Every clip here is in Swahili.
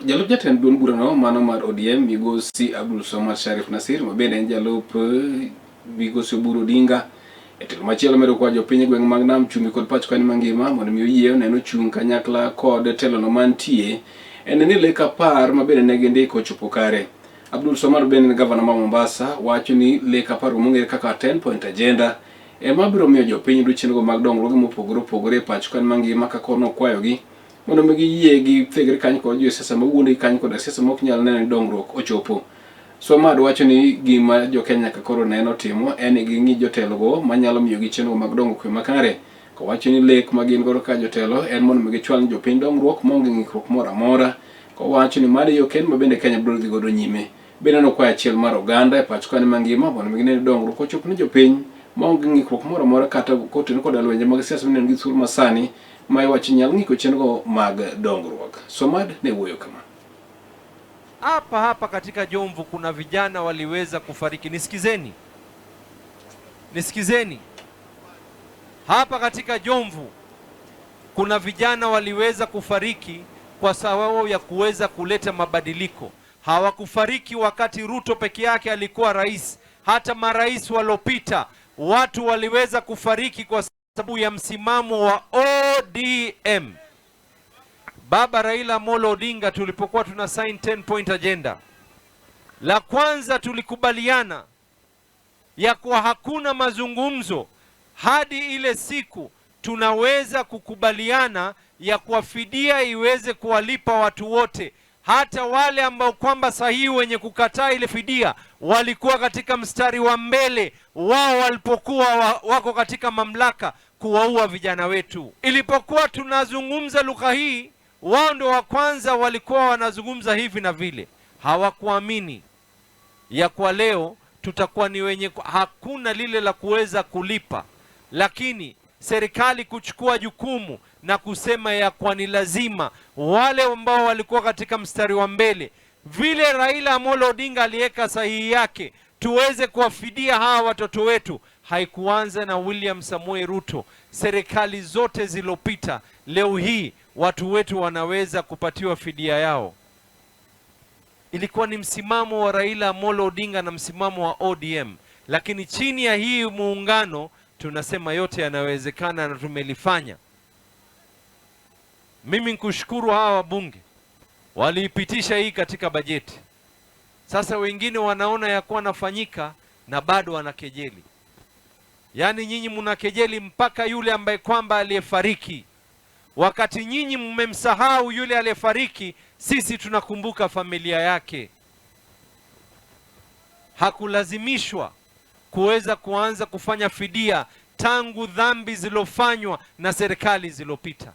Jalup jatend duond burano mano mar ODM migosi Abdul Somad Sharif Nasir mabende en jalup migosi Oburu Odinga e telo machielo medo kwa jopiny gweng' mag Nam Chumbi kod pacho kae mangima mondo mi oyie oneno chung kanyakla kod telo no mantie en ni lek apar mabende ne gindiko chopo kare. Abdul Somad bende gavana ma Mombasa wacho ni lek apar mong'ere kaka 10-point agenda ema biro miyo jopiny duchengo mag dongruok mopogore opogore pacho kae mangima kaka nokwayogi mondo mi giyie gi thegre kanyo kod josiasa mawuondo kanyo kod siasa mok nyal neno ni dongruok ochopo. Somad wacho ni gima jo Kenya ka koro neno timo en gi ng'i jotelogo manyalo miyo gi chenro mag dongruok makare. Ko wacho ni lek ma gin godo ka jotelo en mondo mi gichwal jopiny dongruok maonge ng'ikruok moro amora. Ko wacho ni mano yo ken mabende Kenya biro dhi godo nyime. Bende nokwayo achiel mar oganda e pacho kae mangima mondo mi gineno dongruok ochopo ne jopiny maonge ng'ikruok moro amora kata kotenore kod lwenje mag siasa mineno gi thur masani ma iwacho nyal ng'iko chenro mag dongruok. Somad ne wuoyo kama: hapa katika Jomvu kuna vijana waliweza kufariki. Nisikizeni. Hapa katika Jomvu kuna vijana waliweza kufariki kwa sababu ya kuweza kuleta mabadiliko. Hawakufariki wakati Ruto peke yake alikuwa rais. Hata marais walopita watu waliweza kufariki kwa sababu ya msimamo wa ODM. Baba Raila Amolo Odinga tulipokuwa tuna sign 10-point agenda, la kwanza tulikubaliana ya kuwa hakuna mazungumzo hadi ile siku tunaweza kukubaliana ya kuwa fidia iweze kuwalipa watu wote, hata wale ambao kwamba sahihi wenye kukataa ile fidia walikuwa katika mstari wa mbele wao walipokuwa wako katika mamlaka kuwaua vijana wetu. Ilipokuwa tunazungumza lugha hii, wao ndio wa kwanza walikuwa wanazungumza hivi na vile. Hawakuamini ya kwa leo tutakuwa ni wenye hakuna lile la kuweza kulipa, lakini serikali kuchukua jukumu na kusema ya kwa ni lazima wale ambao walikuwa katika mstari wa mbele, vile Raila Amolo Odinga aliweka sahihi yake tuweze kuwafidia hawa watoto wetu. Haikuanza na William Samoei Ruto. Serikali zote zilopita, leo hii watu wetu wanaweza kupatiwa fidia yao. Ilikuwa ni msimamo wa Raila Amolo Odinga na msimamo wa ODM, lakini chini ya hii muungano tunasema yote yanawezekana na tumelifanya. Mimi nikushukuru hawa wabunge waliipitisha hii katika bajeti. Sasa wengine wanaona ya kuwa nafanyika na bado wanakejeli. Yaani nyinyi mnakejeli mpaka yule ambaye kwamba aliyefariki. Wakati nyinyi mmemsahau yule aliyefariki, sisi tunakumbuka familia yake. Hakulazimishwa kuweza kuanza kufanya fidia tangu dhambi zilofanywa na serikali zilopita.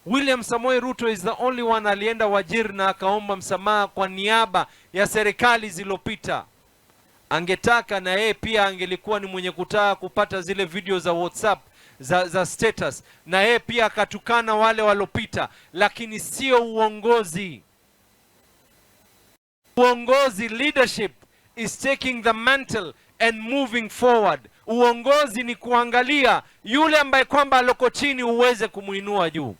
William Samoei Ruto is the only one alienda Wajir na akaomba msamaha kwa niaba ya serikali zilopita. Angetaka na yeye pia angelikuwa ni mwenye kutaka kupata zile video za WhatsApp za status, na yeye pia akatukana wale walopita, lakini sio uongozi. Uongozi, leadership is taking the mantle and moving forward. Uongozi ni kuangalia yule ambaye kwamba aloko chini uweze kumuinua juu.